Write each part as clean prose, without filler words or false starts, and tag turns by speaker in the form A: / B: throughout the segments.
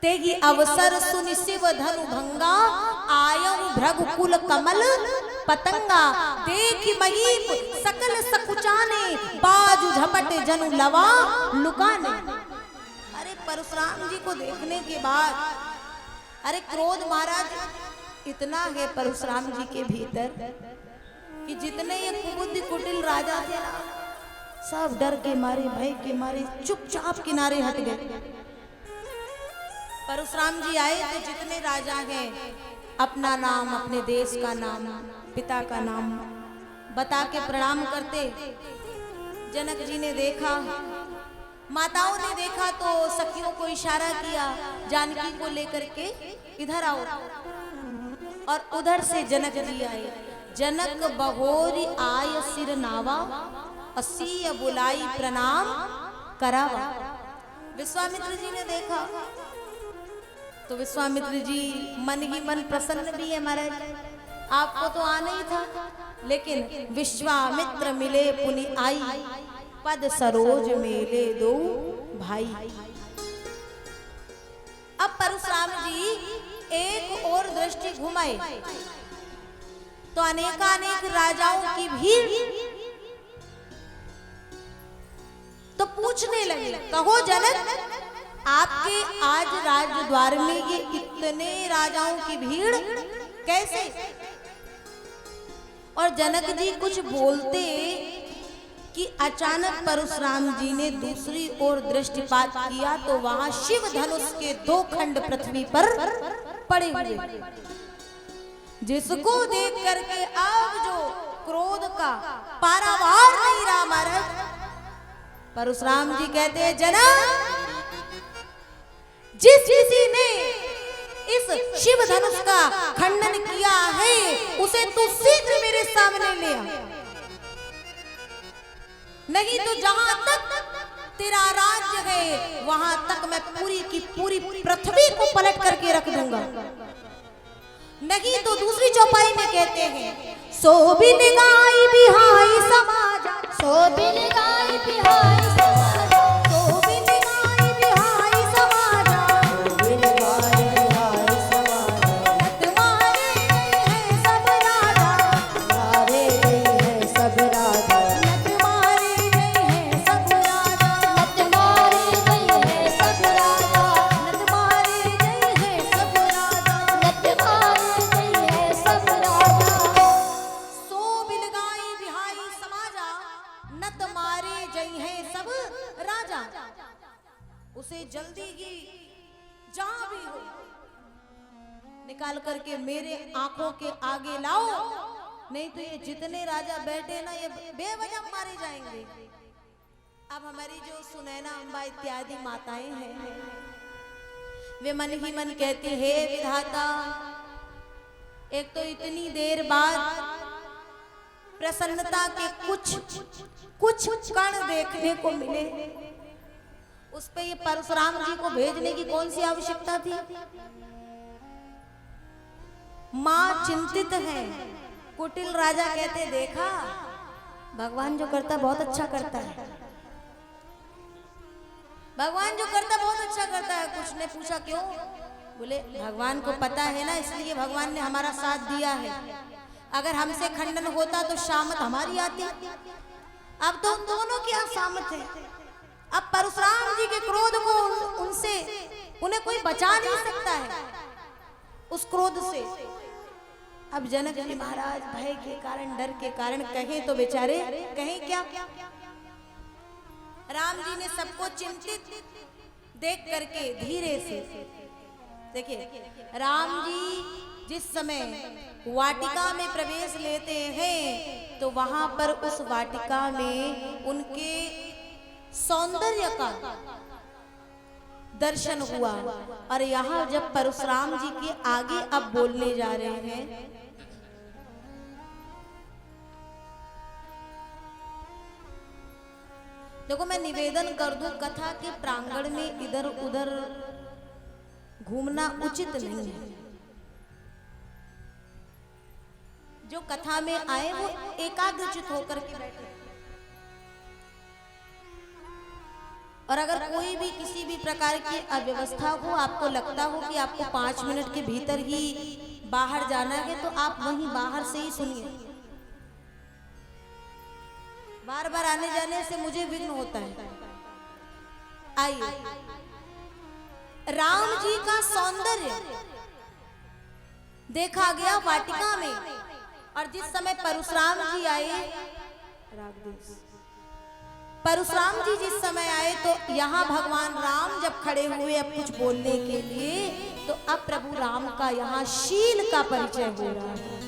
A: तेगी अवसर सुनि शिव धनु भंगा, आयऊ भृगुकुल कमल पतंगा। देखि महीप सकल सकुचाने, बाजु झपट जनु लवा लुकाने। अरे परशुराम जी को देखने के बाद, अरे क्रोध महाराज इतना है परशुराम जी के भीतर कि जितने ये कुबुद्धि कुटिल राजा थे ना, सब डर के मारे, भय के मारे चुपचाप किनारे हट गए। परशुराम जी आए तो जितने राजा हैं अपना नाम, अपने देश का नाम, पिता का नाम बता के प्रणाम करते। जनक जी ने देखा, माताओं ने देखा तो सखियों को इशारा किया, जानकी को लेकर के इधर आओ। और उधर से जनक जी आए। जनक बहोरी आय सिर नावा, असीय बुलाई प्रणाम करावा। विश्वामित्र जी ने देखा तो विश्वामित्र जी मन ही मन प्रसन्न भी है महाराज, आपको तो आना ही था, लेकिन विश्वामित्र मिले पुनि आई, पद सरोज मेले दो भाई। अब परशुराम जी एक और दृष्टि घुमाए तो अनेकानेक राजाओं की भीड़ तो पूछने लगे, कहो जनक आपके आज राजद्वार में ये इतने राजाओं की भीड़ कैसे? और जनक जी कुछ बोलते कि अचानक परशुराम जी ने दूसरी ओर दृष्टिपात किया तो वहां शिव धनुष के 2 खंड पृथ्वी पर पड़े हुए, जिसको देख करके अब जो क्रोध का पारावार नहीं रहा महाराज। परशुराम जी कहते हैं, जनक जिस किसी ने इस शिव धनुष का खंडन किया है उसे तू शीघ्र मेरे सामने ले आ, नहीं तो जहां तक तेरा राज्य है वहां तक मैं पूरी की पूरी पृथ्वी को पलट करके रख दूंगा। नहीं तो दूसरी चौपाई में कहते हैं, सो बिन गाई बिहाई समाज, सो बिन गाई बिहाई उसे जल्दी ही जहां भी हो निकाल करके मेरे आंखों के आगे लाओ, नहीं तो ये जितने राजा बैठे ना ये बेवजह मारे जाएंगे। अब हमारी जो सुनैना अम्बा इत्यादि माताएं हैं वे मन ही मन कहती है, विधाता एक तो इतनी देर बाद प्रसन्नता के कुछ कण देखने को मिले, उस पे ये परशुराम जी को भेजने की कौन सी आवश्यकता थी? मां चिंतित है। कुटिल राजा कहते, देखा भगवान जो करता बहुत अच्छा करता है, भगवान जो करता बहुत अच्छा करता है। कुछ ने पूछा क्यों? बोले भगवान को पता है ना, इसलिए भगवान ने हमारा साथ दिया है। अगर हमसे खंडन होता तो शामत हमारी आती। अब तो दोनों की असामत है। अब परशुराम जी के क्रोध को उन्हें कोई बचा नहीं सकता है उस क्रोध से। अब जनक जी महाराज भय के कारण, डर के कारण कहें तो बेचारे कहें क्या। राम जी ने सबको चिंतित देख करके धीरे से, देखिए राम जी जिस समय वाटिका में प्रवेश लेते हैं तो वहां पर उस वाटिका में उनके सौंदर्य का दर्शन हुआ। और यहाँ जब परशुराम जी के आगे अब बोलने जा रहे हैं, देखो मैं निवेदन कर दूं, कथा के प्रांगण में इधर उधर घूमना उचित नहीं है। जो कथा में आए वो एकाग्रचित होकर के बैठे। और अगर कोई भी किसी भी प्रकार की अव्यवस्था हो, आपको लगता हो कि आपको 5 मिनट के भीतर ही बाहर जाना है, तो आप वहीं बाहर से ही सुनिए। बार बार आने जाने से मुझे विघ्न होता है। आइए, राम जी का सौंदर्य देखा गया वाटिका में, और जिस समय परशुराम जी आए, परशुराम जी जिस समय आए, तो यहाँ भगवान राम जब खड़े हुए अब कुछ बोलने के लिए, तो अब प्रभु राम का यहाँ शील का परिचय हो रहा है।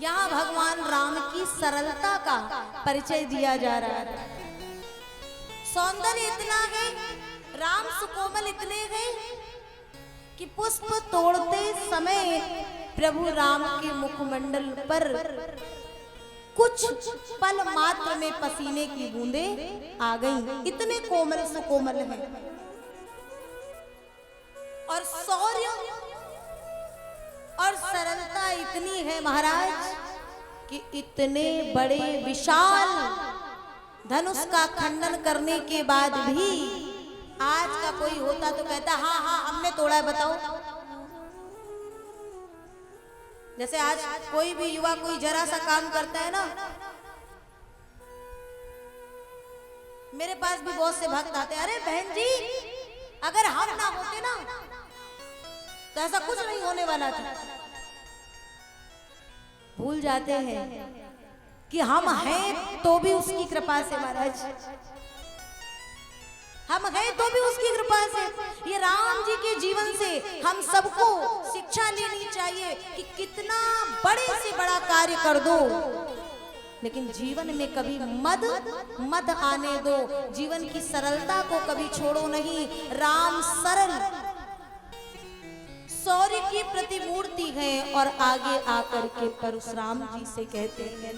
A: यहाँ भगवान राम की सरलता का परिचय दिया जा रहा है। सौंदर्य इतना है, राम सुकोमल इतने हैं कि पुष्प तोड़ते समय प्रभु राम के मुखमंडल पर कुछ पल मात्र में पसीने की बूंदें आ गईं। इतने कोमल सुकोमल हैं। और शौर्य और सरलता इतनी है महाराज कि इतने बड़े विशाल धनुष का खंडन करने के बाद भी आज का कोई होता तो कहता हाँ हाँ हमने तोड़ा है, बताओ। जैसे आज कोई भी युवा कोई जरा सा काम करता है ना, मेरे पास भी बहुत से भक्त आते हैं, अरे बहन जी अगर हम ना होते ना तो ऐसा कुछ नहीं होने वाला था। भूल जाते हैं कि हम हैं तो भी उसकी कृपा से महाराज, हम हैं तो भी उसकी कृपा से। ये राम जी के जीवन से हम सबको शिक्षा लेनी चाहिए कि कितना बड़े से बड़ा कार्य कर दो, लेकिन जीवन में कभी मद आने दो, जीवन की सरलता को कभी छोड़ो नहीं। राम सरल शौर्य की प्रतिमूर्ति है। और आगे आकर के परशुराम जी से कहते हैं,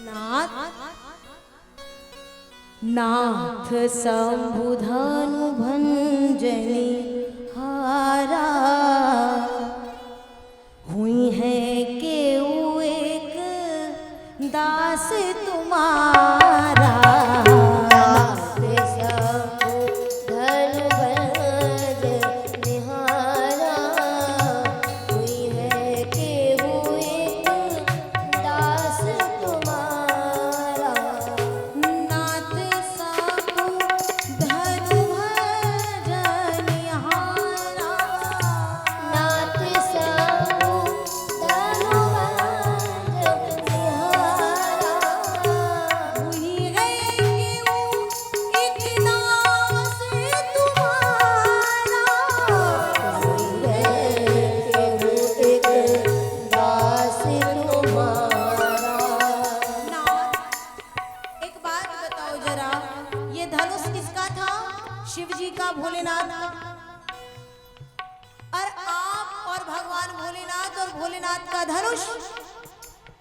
A: नाथ शंभुधनु भंजनी हारा, हुई है केऊ एक दास तुम्हारा। शिव जी का, भोलेनाथ का। और आप और भगवान भोलेनाथ और भोलेनाथ का धनुष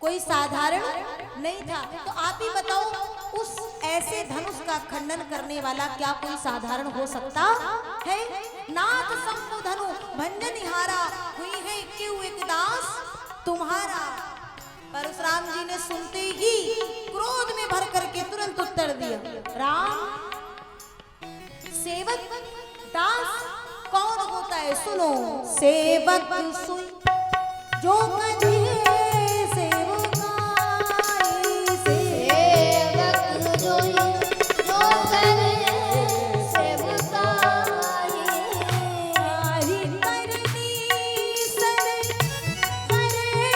A: कोई साधारण नहीं था। तो आप ही बताओ, उस ऐसे धनुष का खंडन करने वाला क्या कोई साधारण हो सकता है? नाथ शंभु धनु भंजनिहारा, हुई है क्यों एक दास तुम्हारा। परशुराम जी ने सुनते ही क्रोध में भर करके तुरंत उत्तर दिया, राम सेवक दास कौन होता है? सुनो, सेवक सुन जो कहे सेवकाई, सेवक जो करे सेवकाई, हरि करनी सर करे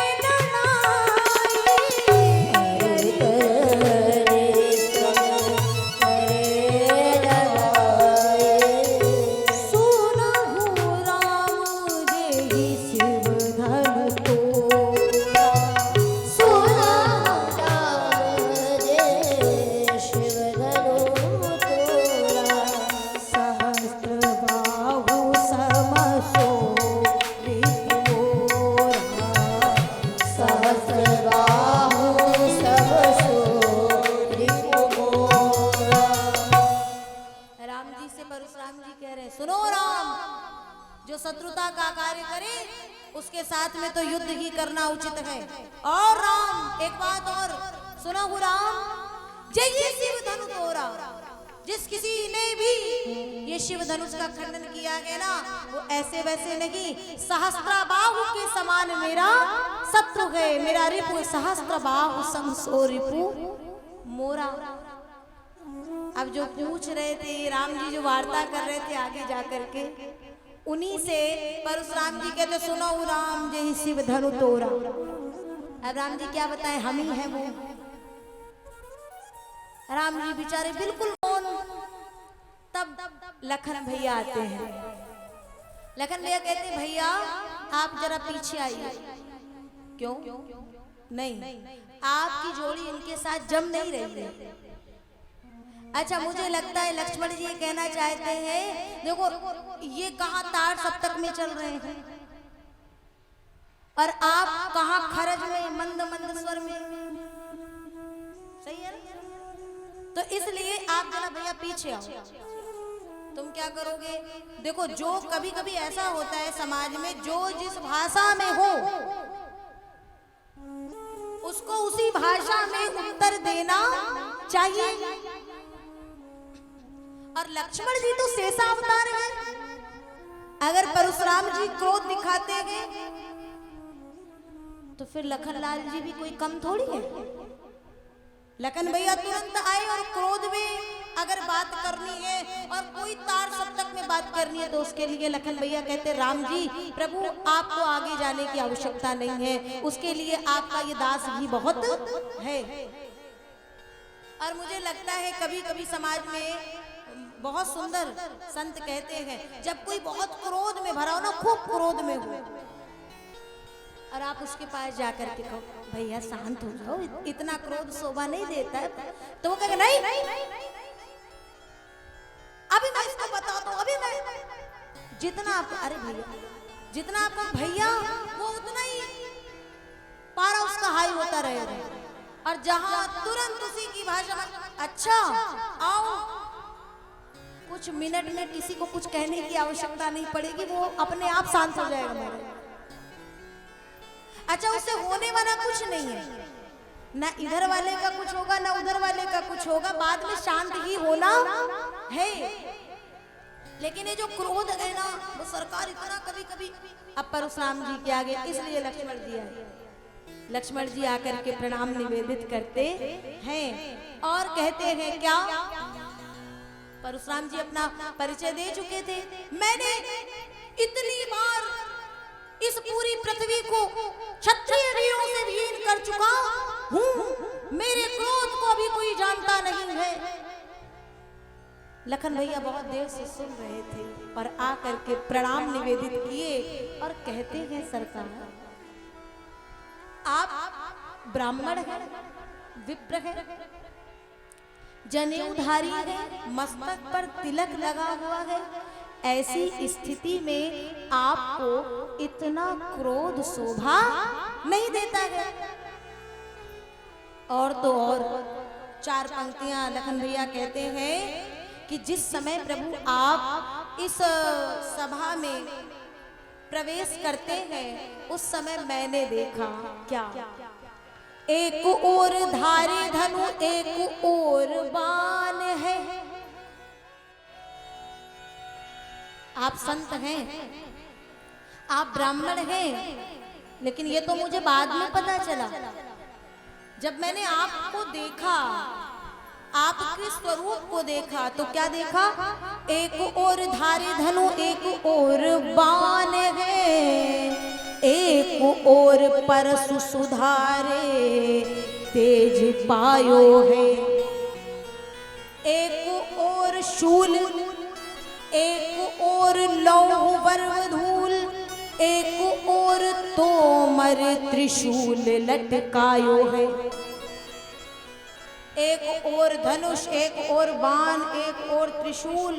A: शत्रुता का कार्य करे उसके साथ में तो युद्ध ही करना उचित है। और राम एक बात और सुनो, राम जय शिव धनु तोरा, जिस किसी ने भी ये शिव धनुष का खंडन किया है ना, वो ऐसे वैसे नहीं, सहस्त्रबाहु के समान मेरा शत्रु है, मेरा रिपु सहस्त्रबाहु सम सो रिपु मोरा। अब जो पूछ रहे थे राम जी, जो वार्ता कर रहे थे आगे जाकर के, उन्हीं से परशुराम जी कहते सुनो राम जय शिव धनु तोरा। अब राम जी क्या बताएं, हम ही हैं वो। राम जी बेचारे बिल्कुल कौन। तब लखन भैया आते हैं। लखन भैया कहते भैया आप जरा पीछे आइए। क्यों नहीं, आपकी जोड़ी इनके साथ जम नहीं रही है। अच्छा मुझे लगता है लक्ष्मण जी ये कहना चाहते हैं, देखो ये कहाँ तार सप्तक में चल रहे हैं और आप कहाँ खरज में मंद मंद स्वर में। सही है ना? तो इसलिए आप जरा भैया पीछे आओ। तुम क्या करोगे, देखो जो कभी कभी ऐसा होता है समाज में, जो जिस भाषा में हो उसको उसी भाषा में उत्तर देना चाहिए। और लक्ष्मण जी तो शेषावतार हैं। अगर परशुराम जी क्रोध दिखाते हैं तो फिर लखनलाल जी भी कोई कम थोड़ी है। लखन भैया तुरंत आए और क्रोध में अगर बात करनी है और कोई तार सप्तक में बात करनी है तो उसके लिए लखन भैया कहते राम जी प्रभु आपको आगे जाने की आवश्यकता नहीं है, उसके लिए आपका ये दास भी बहुत है। और मुझे लगता है कभी कभी समाज में बहुत सुंदर संत कहते हैं, जब कोई बहुत क्रोध में भरा हो ना, खूब क्रोध में हो और आप उसके पास जाकर के कहो भैया शांत हो जाओ, इतना क्रोध शोभा नहीं देता है, तो वो कहेगा नहीं अभी मैं इसको बता दूं, अभी मैं जितना आप, अरे भैया जितना आपको भैया वो उतना ही पारा उसका हाई होता रहेगा। और जहां तुरंत उसी की भाषा में अच्छा आओ, कुछ मिनट में किसी को कुछ कहने की आवश्यकता नहीं पड़ेगी, वो अपने आप शांत हो जाएगा मेरे। अच्छा उससे होने वाला कुछ नहीं है, ना इधर वाले का कुछ होगा ना उधर वाले का कुछ होगा, बाद में शांत ही होना है। लेकिन ये जो क्रोध है ना, वो सरकार इतना कभी कभी। अब परशुराम जी के आगे इसलिए लक्ष्मण जी आए। लक्ष्मण जी आकर के प्रणाम निवेदित करते हैं और कहते हैं क्या, परशुराम जी अपना परिचय दे चुके थे। मैंने इतनी बार इस पूरी पृथ्वी को क्षत्रिय वीरों से विहीन कर चुका हूं, मेरे क्रोध को भी कोई जानता नहीं है। लखन भैया बहुत देर से सुन रहे थे और आकर के प्रणाम निवेदित किए और कहते हैं सरकार आप ब्राह्मण हैं, विप्र हैं, जनेऊधारी हैं, मस्तक पर तिलक लगा हुआ है, ऐसी स्थिति में आपको इतना क्रोध शोभा नहीं देता है। और तो और चार पंक्तियां लखन भैया कहते हैं कि जिस समय प्रभु आप इस सभा में प्रवेश करते हैं उस समय मैंने देखा क्या, एक ओर धारी धनु एक ओर बाण है। आप संत हैं, आप ब्राह्मण हैं, लेकिन ये तो मुझे बाद में पता चला। जब मैंने आपको देखा, आपके स्वरूप को देखा, तो क्या देखा, एक ओर धारी धनु एक ओर बाण है, एक ओर परशु सुधारे तेज पायो है, एक ओर शूल एक ओर लौह वर्व धूल, एक ओर तोमर त्रिशूल लटकायो है, एक ओर धनुष एक ओर बाण एक ओर त्रिशूल।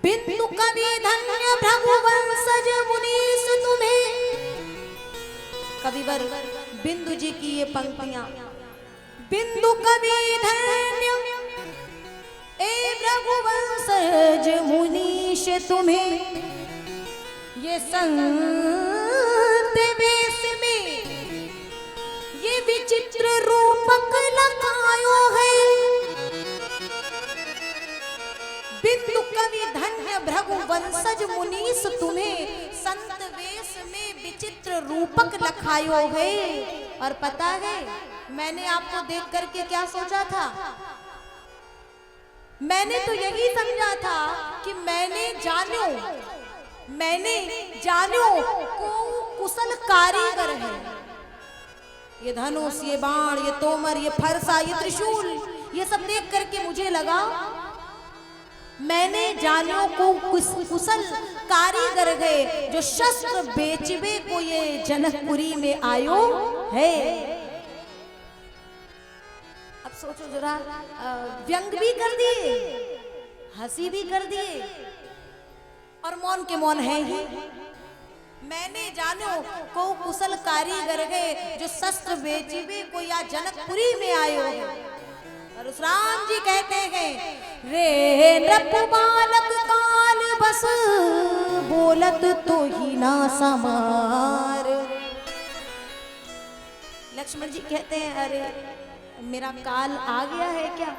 A: बिंदु कवि धन्य भृगुवंशज मुनीष तुम्हें। कविवर बिंदु जी की ये पंक्तियां, बिंदु कवि धन्य ए भृगुवंशज मुनीष तुम्हें, ये संत वेश में ये विचित्र रूपक लगायो है, बिंदु कवि धन्य भृगु वंशज मुनीस तुम्हें संत वेश में विचित्र रूपक लखायो है। और पता है मैंने आपको देख करके क्या सोचा था? मैंने तो यही समझा था कि मैंने जानो को कुशल कारीगर है। ये धनुष, ये बाण, ये तोमर, ये फरसा, ये त्रिशूल, ये सब देख करके मुझे लगा मैंने जानो को कुशल कारीगर है, जो शस्त्र बेचबे को ये जनकपुरी में आयो है। अब सोचो जरा, व्यंग भी कर दिए, हंसी भी कर दिए और मौन के मौन है ही। मैंने जानो को कुशल कारीगर है, जो शस्त्र बेचबे को या जनकपुरी में आयो है। परशुराम जी कहते हैं, रे नृप बालक काल बस बोलत तो ही ना समार। लक्ष्मण जी कहते हैं, अरे मेरा काल आ गया है क्या?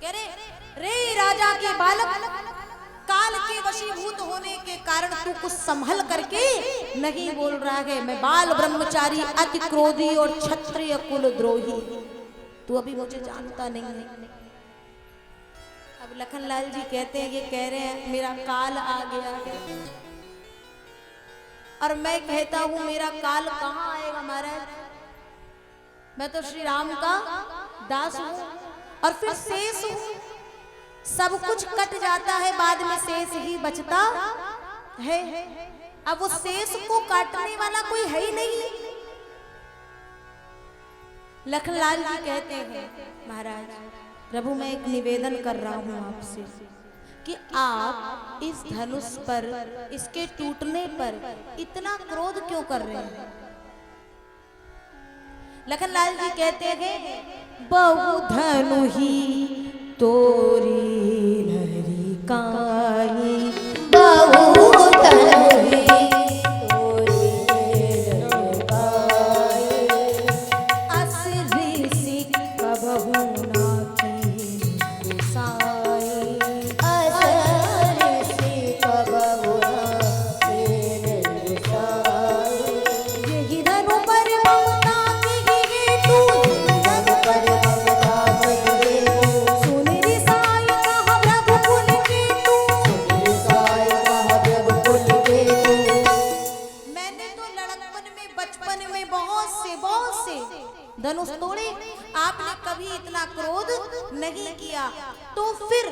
A: कह रहे रे राजा के बालक, काल के वशीभूत होने के कारण तू कुछ संभल करके नहीं बोल रहा है। मैं बाल ब्रह्मचारी, अति क्रोधी और क्षत्रिय कुल द्रोही, तू अभी मुझे जानता नहीं है। अब लखनलाल जी कहते हैं, ये कह रहे हैं मेरा काल आ गया है, और मैं कहता हूं मेरा काल कहां आएगा महाराज? मैं तो श्री राम का दास हूं और फिर शेष हूं। सब कुछ कट जाता है, बाद में शेष ही बचता है। अब वो शेष को काटने वाला कोई है ही नहीं। लखनलाल जी कहते हैं, महाराज प्रभु मैं एक निवेदन कर रहा हूं आपसे कि आप इस धनुष पर, इसके टूटने पर इतना क्रोध क्यों कर रहे हैं? लखनलाल जी कहते हैं, बहु धनु ही तोरी लहरी काई, बहु धनु ही तोरी लहरी काई, अस ऋषि कबहु ना कीन्ही गोसाई, अस ऋषि कबहु ना कीन्ही गोसाई। यही धनु पर ममता की हेतु, धनु पर ममता की हेतु, सुन रिसाई कहा रघुकुल केतु, सुन रिसाई कहा रघुकुल केतु। मैंने तो लड़कपन में, बचपन में बहुत से धनुष तोड़े, आपने कभी इतना क्रोध नहीं किया, तो फिर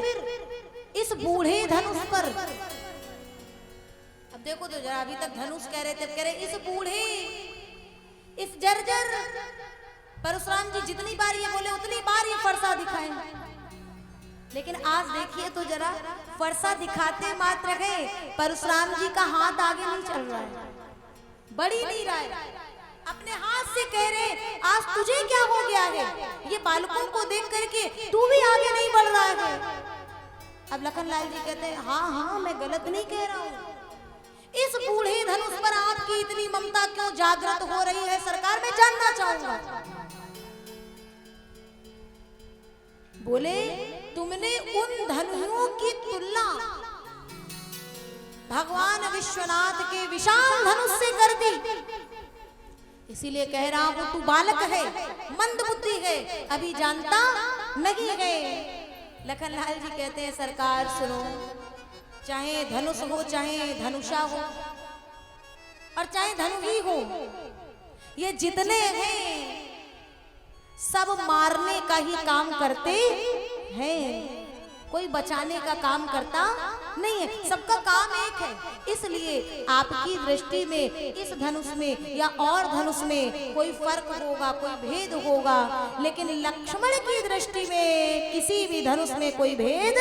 A: इस बूढ़े धनुष पर, अब देखो तो जरा, अभी तक धनुष कह रहे थे, कह रहे इस बूढ़े, इस जर्जर परशुराम जी जितनी बार ये बोले उतनी बार ये फरसा दिखाए। लेकिन आज देखिए तो जरा, फरसा दिखाते मात्र गए, परशुराम जी का हाथ आगे नहीं चल रहा है, बढ़ ही नहीं रहा है। अपने हाथ से कह रहे आज तुझे क्या हो गया है? ये बालकों को देख करके तू भी आगे नहीं बढ़ रहा है। अब लखनलाल जी कहते हैं, हाँ हाँ मैं गलत नहीं कह रहा हूँ। इस बूढ़े धनुष पर आपकी इतनी ममता क्यों जागृत हो रही है सरकार, मैं जानना चाहूंगा। बोले तुमने उन धनुओं की तुलना भगवान विश्वनाथ के विशाल धनुष से कर दी, इसीलिए कह रहा हूं तू बालक है, मंद बुद्धि है, अभी जानता नहीं है। लखनलाल जी कहते हैं, सरकार सुनो, चाहे धनुष हो, चाहे धनुषा हो, और चाहे धनु ही हो, ये जितने हैं सब मारने का ही काम करते हैं, कोई बचाने का काम करता नहीं है, सबका काम एक है। इसलिए आपकी दृष्टि में इस धनुष में या और धनुष में कोई फर्क होगा, कोई भेद होगा, लेकिन लक्ष्मण की दृष्टि में किसी भी धनुष में कोई भेद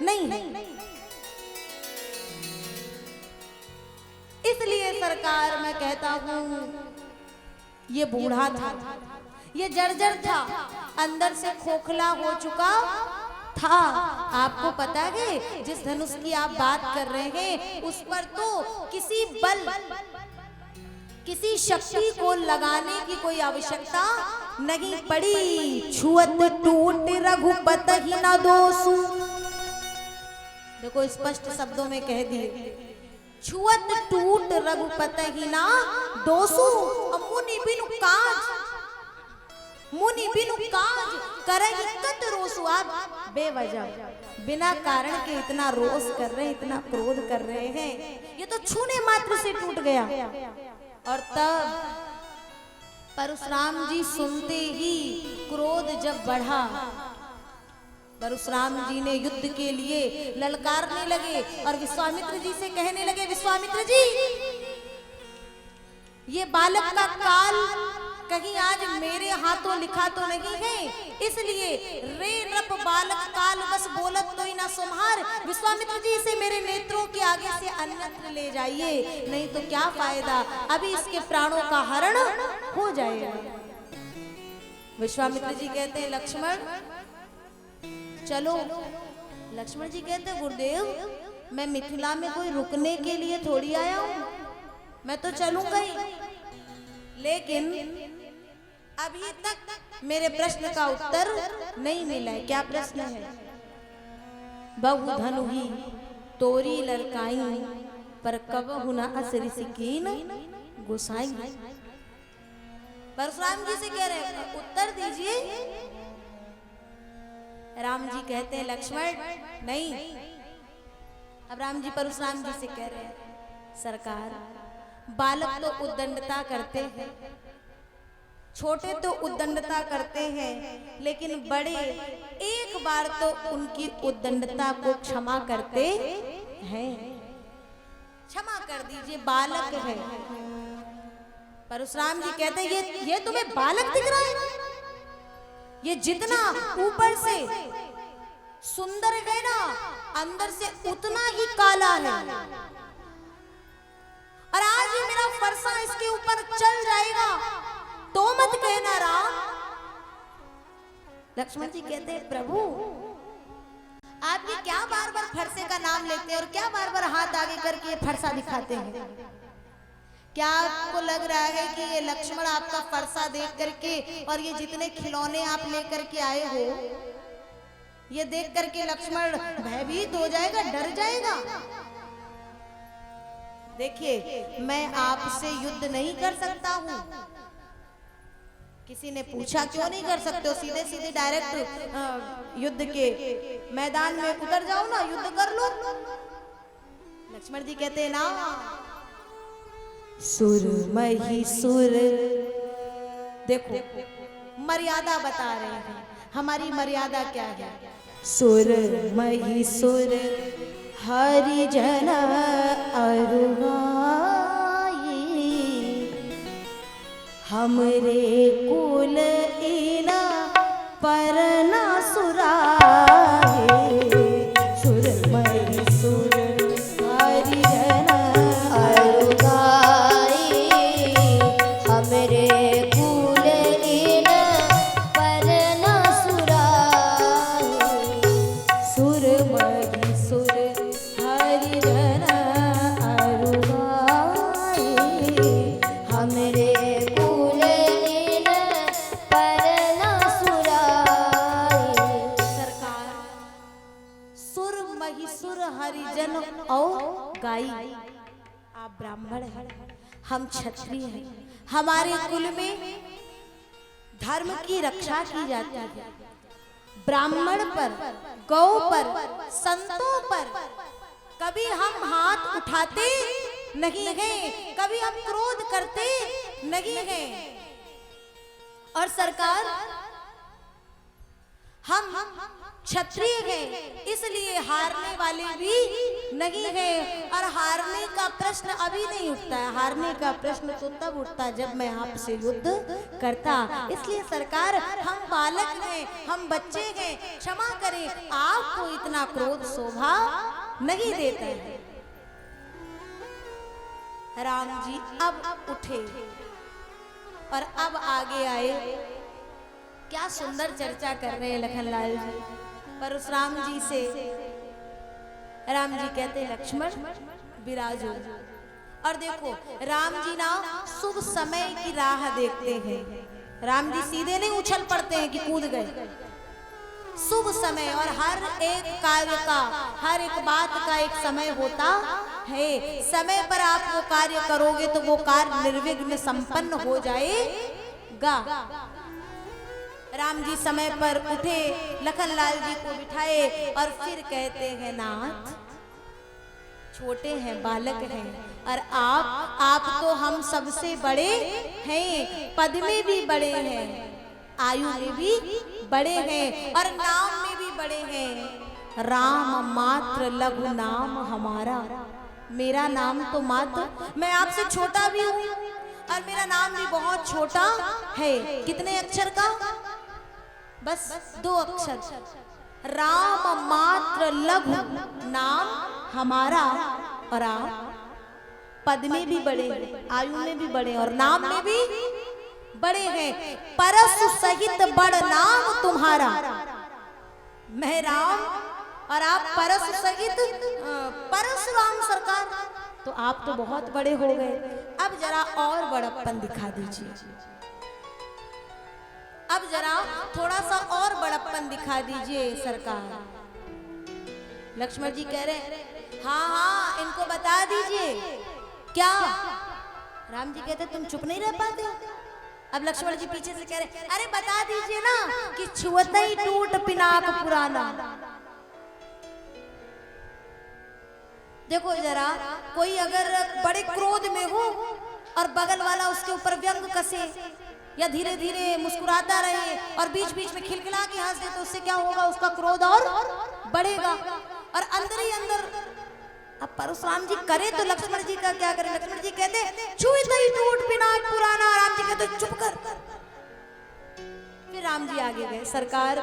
A: नहीं है। इसलिए सरकार मैं कहता हूं, ये बूढ़ा था, ये जर्जर था, अंदर से खोखला हो चुका था। आपको पता है जिस धनुष की आप बात कर रहे हैं उस पर तो किसी बल, किसी शक्ति को लगाने की कोई आवश्यकता नहीं पड़ी। छुअत टूट रघुपत ही न दोषु, देखो स्पष्ट शब्दों में कह दिए, छुअत टूट रघुपत ही ना दोसु, मुनि बिनु काज, मुनि बिनु काज करहि कत रोसु। आप बेवजह बिना कारण के इतना रोष कर रहे हैं, इतना क्रोध कर रहे हैं, ये तो छूने मात्र से टूट गया। और तब परशुराम जी सुनते ही क्रोध जब बढ़ा, परशुराम जी ने युद्ध के लिए ललकारने लगे और विश्वामित्र जी से कहने लगे, विश्वामित्र जी ये बालक का काल कहीं आज मेरे हाथों लिखा तो नहीं है, इसलिए रे रप बालक काल बस बोलत तो ही ना सुम्हार। विश्वामित्र जी इसे मेरे नेत्रों के आगे से अन्यत्र ले जाइए, नहीं तो क्या फायदा, अभी इसके प्राणों का हरण हो जाएगा। विश्वामित्र जी कहते हैं, लक्ष्मण चलो। लक्ष्मण जी कहते हैं, गुरुदेव मैं मिथिला में कोई रुकने के लिए थोड़ी आया हूं, मैं तो चलूंगा ही, लेकिन अभी तक मेरे प्रश्न का उत्तर नहीं मिला है। क्या प्रश्न है? बहु धनु ही तोरी लड़काई, पर कब हुना असरी सिकीन गुसाई। परशुराम जी से कह रहे हैं, उत्तर दीजिए। राम जी कहते हैं, लक्ष्मण नहीं। अब राम जी परशुराम जी से कह रहे हैं, सरकार बालक तो उद्दंडता करते हैं, छोटे तो उद्दंडता करते हैं, लेकिन बड़े एक बार तो उनकी उद्दंडता को क्षमा करते हैं, क्षमा कर दीजिए, बालक है। परशुराम जी कहते हैं, ये तुम्हें बालक दिख रहा है? ये जितना ऊपर से सुंदर है ना, अंदर से उतना ही काला है, और आज ही मेरा फरसा इसके ऊपर चल जाएगा तो मत कहना राम। लक्ष्मण जी कहते हैं, प्रभु आप ये क्या बार बार फरसे का नाम लेते हैं और क्या बार बार हाथ आगे करके फरसा दिखाते हैं? क्या आपको लग रहा है कि ये लक्ष्मण आपका फरसा देख करके और ये जितने खिलौने आप लेकर के आए हो, ये देख करके लक्ष्मण भयभीत हो जाएगा, डर जाएगा? देखिए, मैं आपसे युद्ध नहीं कर सकता हूं। किसी ने पूछा क्यों नहीं कर सकते हो, सीधे सीधे डायरेक्ट युद्ध के मैदान में उतर जाओ ना, युद्ध कर लो। लक्ष्मण जी कहते हैं ना, सुर मही सुर, देखो मर्यादा बता रहे हैं, हमारी मर्यादा क्या है। सुर मही सुर हरिजन अरुगाई, हमरे कुल इना परना सुराहे। सुर मही सुर हरिजन अरुगाई, हमरे कुल इना परना सुराहे। सुर मही सुर हरिजन अरुगाई, हमरे हरिजन और गाई। आप ब्राह्मण हैं, हम क्षत्रिय हैं, हमारे कुल में धर्म की रक्षा की जाती है। ब्राह्मण पर, गौ पर, संतों पर कभी हम हाथ उठाते नहीं हैं, कभी हम क्रोध करते नहीं हैं। और सरकार, हम क्षत्रिय हैं, इसलिए हारने वाले भी नहीं हैं, और हारने का प्रश्न अभी नहीं उठता है। हारने का प्रश्न तो तब उठता है जब मैं आपसे युद्ध करता। इसलिए सरकार, हम बालक हैं, हम बच्चे हैं, क्षमा करें, आपको इतना क्रोध शोभा नहीं देता है। राम जी अब उठे और अब आगे आए। क्या सुंदर चर्चा कर रहे हैं लखनलाल जी परशुराम जी से। राम जी कहते हैं, लक्ष्मण विराजो। और देखो, राम जी ना शुभ समय की राह देखते हैं। राम जी सीधे नहीं उछल पड़ते हैं कि कूद गए, शुभ समय और हर एक कार्य का, हर एक बात का एक समय होता है। समय पर आप वो कार्य करोगे तो वो कार्य निर्विघ्न संपन्न हो जाएगा। राम जी समय पर उठे, लखनलाल जी को बिठाए और फिर कहते हैं नाथ छोटे हैं, बालक हैं, और आप तो हम सबसे बड़े हैं, पद में भी बड़े हैं, आयु में भी बड़े हैं और नाम में भी बड़े हैं। राम मात्र लघु नाम हमारा, मेरा नाम तो मात्र, मैं आपसे छोटा भी हूँ और मेरा नाम भी बहुत छोटा है। कितने अक्षर का? बस 2 अक्षर। राम मात्र लघु नाम हमारा, और आप पद में भी बड़े, आयु में भी बड़े और नाम में भी बड़े हैं। परस सहित बड़ नाम तुम्हारा, मैं राम और आप परस सहित परशुराम सरकार, तो आप तो बहुत बड़े हो गए। अब जरा और बड़प्पन दिखा दीजिए, अब जरा थोड़ा सा और बड़प्पन दिखा दीजिए सरकार। लक्ष्मण जी कह रहे हाँ हाँ इनको बता दीजिए क्या। राम जी कहते तुम चुप नहीं रह पाते। अब लक्ष्मण जी पीछे से कह रहे अरे बता दीजिए ना कि छुअते ही टूट पिनाक पुराना। देखो जरा, कोई अगर बड़े क्रोध में हो और बगल वाला उसके ऊपर व्यंग कसे या धीरे धीरे मुस्कुराता रहे और बीच बीच में खिलखिला के हंस दे, तो उससे क्या होगा, उसका क्रोध और बढ़ेगा और अंदर ही अंदर। अब परशुराम जी करे तो लक्ष्मण जी का क्या करें। लक्ष्मण जी कहते छुई टूट पिनाक पुराना, राम जी कहते चुप कर। फिर राम जी आगे गए, सरकार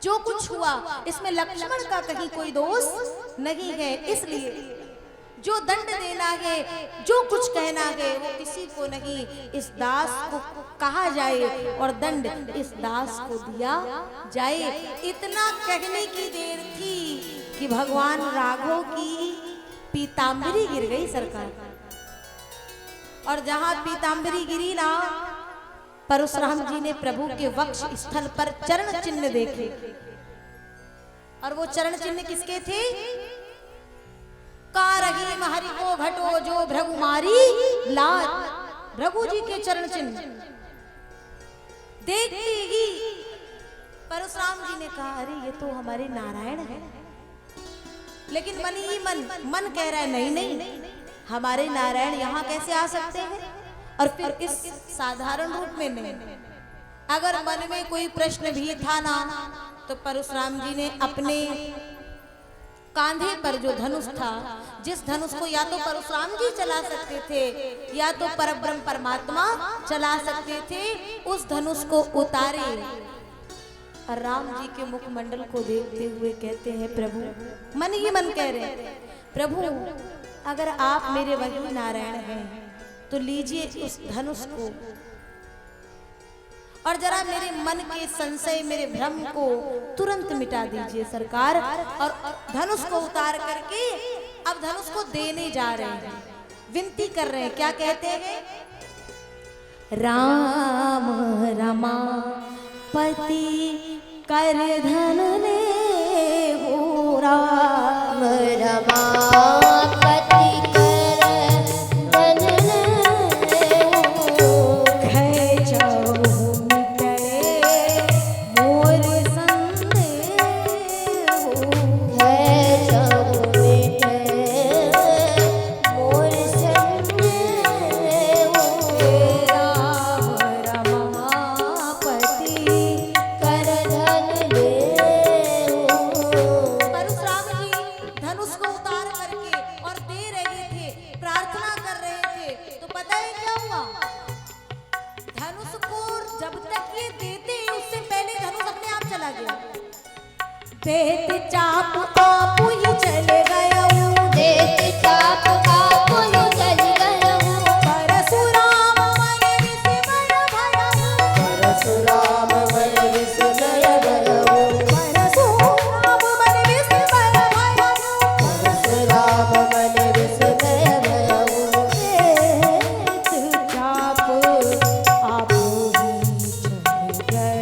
A: जो कुछ हुआ इसमें लक्ष्मण का कहीं कोई दोष नहीं है, इसलिए जो दंड देना है, जो कुछ कहना है वो किसी को नहीं, इस दास को कहा जाए और दंड इस दास को दिया जाए। इतना कहने की देर थी कि भगवान राघव की पीतांबरी गिर गई सरकार। और जहां पीतांबरी गिरी ना, परशुराम जी ने प्रभु के वक्ष स्थल पर चरण चिन्ह देखे। और वो चरण चिन्ह किसके थे? कारही हरि को घटो जो भृगु मारी लाज, भृगु जी के चरण चिन्ह देखते ही परशुराम जी ने कहा अरे ये तो हमारे नारायण है। लेकिन मन ही मन कह रहा है नहीं नहीं, हमारे नारायण यहाँ कैसे आ सकते हैं, और फिर इस साधारण रूप में नहीं। अगर मन में कोई प्रश्न भी था ना, तो परशुराम जी ने अपने कांधे पर जो धनुष था, जिस धनुष को या तो परशुराम जी चला सकते थे या तो परब्रह्म परमात्मा चला सकते थे, उस धनुष को उतारे और राम जी के मुखमंडल को देखते हुए कहते हैं प्रभु, मन ही मन कह रहे हैं प्रभु अगर आप मेरे वही नारायण हैं तो लीजिए उस धनुष को और जरा मेरे मन के संशय, मेरे भ्रम को तुरंत मिटा दीजिए सरकार। और धनुष को उतार करके अब धनुष को देने जा रहे हैं, विनती कर रहे हैं। क्या कहते हैं? राम रमापति कर धन ले हो, राम रमापति देत चाप आप ही चले गया, देत चाप आप ही चले गया, परशुराम मन विस्मय भया, परशुराम मन विस्मय भया, परशुराम मन विस्मय भया, परशुराम मन विस्मय भया, देत चाप आप ही चले गया,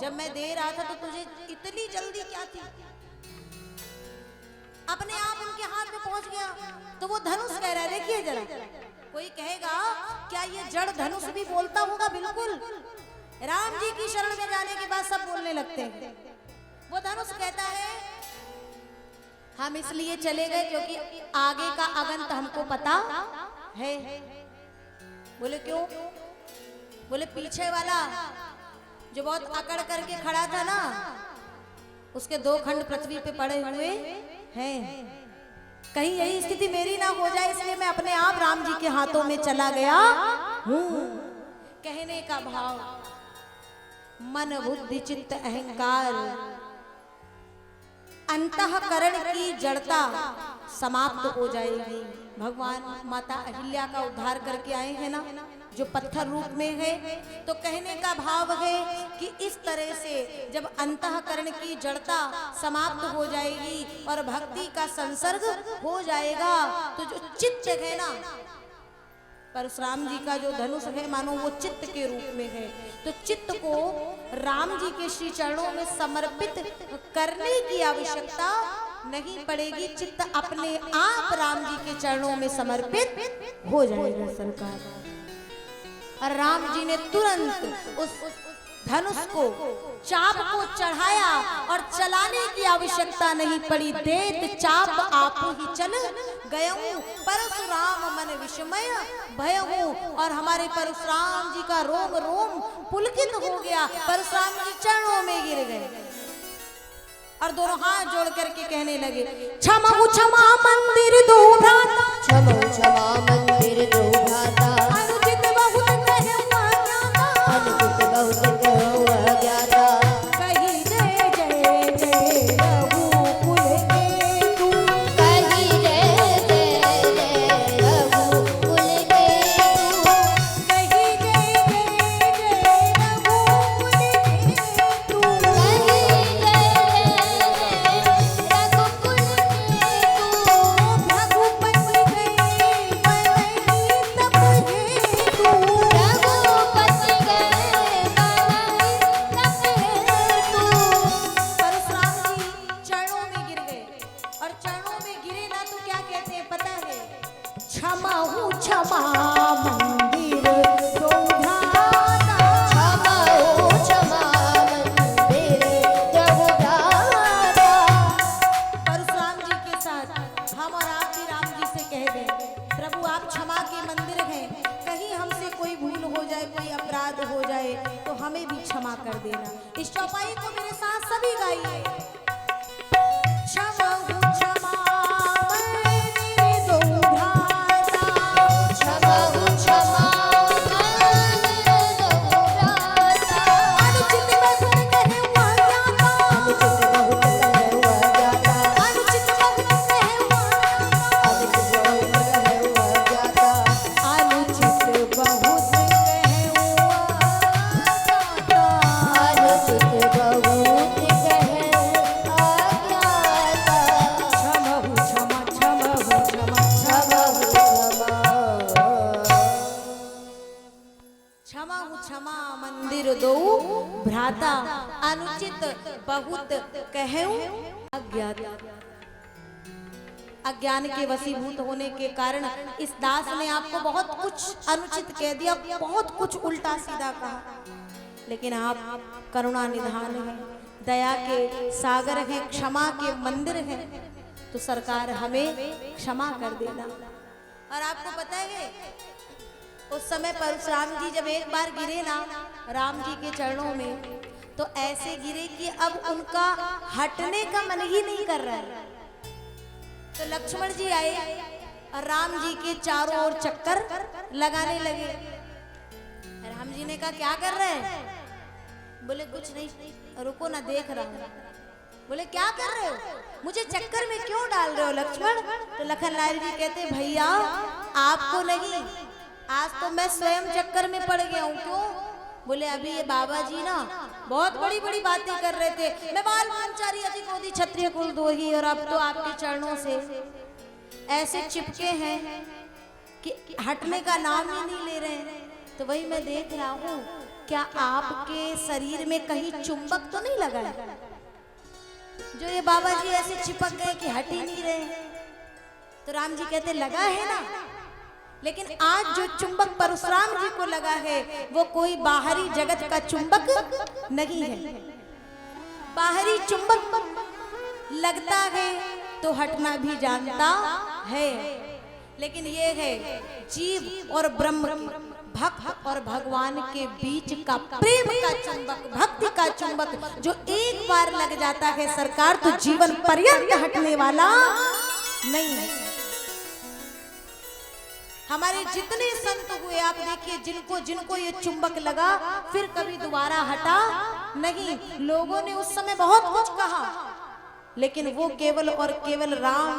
A: जब मैं दे रहा था तो तुझे इतनी जल्दी क्या थी? अपने आप उनके हाथ में पहुंच गया तो वो धनुष कह रहा है। देखिए जरा, कोई कहेगा क्या ये जड़ धनुष भी बोलता होगा? बिल्कुल। राम जी की शरण में जाने के बाद सब बोलने लगते हैं। वो धनुष कहता है हम इसलिए चले गए क्योंकि आगे का अगंत हमको पता है। बोले क्यों? बोले पीछे वाला जो बहुत अकड़ करके खड़ा था ना, उसके 2 खंड पृथ्वी पे पड़े हुए हैं। कहीं यही स्थिति मेरी ना हो जाए, इसलिए मैं अपने आप राम जी के हाथों में चला गया हूं। कहने का भाव, मन बुद्धि चित्त अहंकार, अंतःकरण की जड़ता समाप्त हो जाएगी। भगवान माता अहिल्या का उद्धार करके आए हैं ना, जो पत्थर रूप में है। तो कहने का भाव है कि इस तरह से जब अंतःकरण की जड़ता समाप्त हो जाएगी और भक्ति का संसर्ग हो जाएगा, तो जो चित्त है ना, परशुराम जी का जो धनुष है मानो वो चित्त के रूप में है। तो चित्त को राम जी के श्री चरणों में समर्पित करने की आवश्यकता नहीं पड़ेगी। चित्त अपने आप राम जी के चरणों में समर्पित हो जाएगा सरकार। और राम जी ने तुरंत उस धनुष को, चाप को चढ़ाया और चलाने की आवश्यकता नहीं पड़ी। देत चाप आप ही चल गयऊं, परशुराम मन विस्मय भयऊं। और हमारे परशुराम जी का रोम रोम पुलकित हो गया, परशुराम जी चरणों में गिर गए और दोनों हाथ जोड़ करके कहने लगे, क्षमा क्षमा मंदिर दो भ्राता,
B: क्षमा क्षमा मंदिर दो भ्राता,
A: अनुचित बहुत कहे
B: अनुचित बहुत कहो अज्ञाता,
A: कही जय जय जय रघुकुल के तू,
B: कही जय जय जय रघुकुल के तू,
A: कही जय जय जय रघुकुल के तू,
B: कही जय जय रघुकुल के तू,
A: रघुपति गए बनई तब हे तू,
B: रघुपति गए बनई तब हे तू।
A: परशुराम जी चरणों में गिर गए और चरणों में गिरे ना तो क्या कहते हैं पता है? क्षमा हूँ क्षमा मंदिर दो भ्राता,
B: क्षमा हो क्षमा मंदिर दो भ्राता,
A: परशुराम जी के साथ हम और आप भी राम जी से कह दें, प्रभु आप क्षमा के मंदिर हैं, कहीं हमसे कोई भूल हो जाए, कोई अपराध हो जाए तो हमें भी क्षमा कर देना। इस चौपाई को मेरे साथ सभी गाइए। क्षमा हूँ क्षमा मंदिर दो भ्राता,
B: क्षमा हो क्षमा मंदिर दो भ्राता,
A: अनुचित बहुत कहे हुआ ज्ञाता,
B: अनुचित बहुत कहे हुआ ज्ञाता,
A: अनुचित बहुत कहे हुआ,
B: अनुचित बहुत कहे हुआ ज्ञाता,
A: अनुचित बहुत कहे हुआ ज्ञाता,
B: अनुचित बहुत कहे अज्ञाता,
A: क्षमा हूँ क्षमा क्षमा हूँ क्षमा
B: क्षमा हो
A: क्षमा हूँ क्षमा मंदिर दो भ्राता, अनुचित बहुत कहूँ अज्ञाता। अज्ञान के वशीभूत होने के कारण इस दास ने आपको बहुत कुछ अनुचित कह दिया, बहुत कुछ उल्टा सीधा कहा, लेकिन आप करुणा निधान है, दया के सागर हैं, क्षमा के मंदिर हैं, तो सरकार हमें क्षमा कर देना। और आपको पता है उस समय परशुराम जी जब एक बार गिरे ना राम जी के चरणों में, तो ऐसे गिरे कि अब उनका हटने का मन ही नहीं कर रहा है। तो लक्ष्मण जी आए और राम जी के चारों ओर चक्कर लगाने लगे। राम जी ने कहा क्या कर रहे हैं? बोले कुछ नहीं, रुको ना देख रहा हूँ। बोले क्या कर रहे हो, मुझे चक्कर में क्यों डाल रहे हो लक्ष्मण? तो लखनलाल जी कहते भैया आपको नहीं, आज तो मैं स्वयं चक्कर में पड़ गया हूँ। क्यों? बोले अभी ये बाबा जी ना बहुत बड़ी बड़ी बातें कर रहे थे, मैं बाल ब्रह्मचारी अति क्रोधी क्षत्रिय कुल दोही, और अब तो आपके चरणों से ऐसे चिपके हैं कि हटने का नाम ही नहीं ले रहे हैं। तो वही मैं देख रहा हूँ क्या आपके शरीर में कहीं चुंबक तो नहीं लगा है? जो ये बाबा जी ऐसे चिपक गए कि हट ही नहीं रहे। तो राम जी कहते लगा है ना, लेकिन आज जो चुंबक परशुराम जी को लगा है वो कोई बाहरी जगत का चुंबक नहीं है। बाहरी चुंबक लगता है तो हटना भी जानता है, लेकिन ये है जीव और ब्रह्म, भक्त और भगवान के बीच का प्रेम का चुंबक, भक्ति का चुंबक जो एक बार लग जाता है सरकार तो जीवन पर्यंत हटने वाला नहीं है। हमारे जितने संत हुए आप देखिए, जिनको जिनको ये चुंबक लगा फिर कभी दोबारा हटा नहीं। लोगों ने उस समय बहुत कुछ कहा, लेकिन वो केवल और केवल राम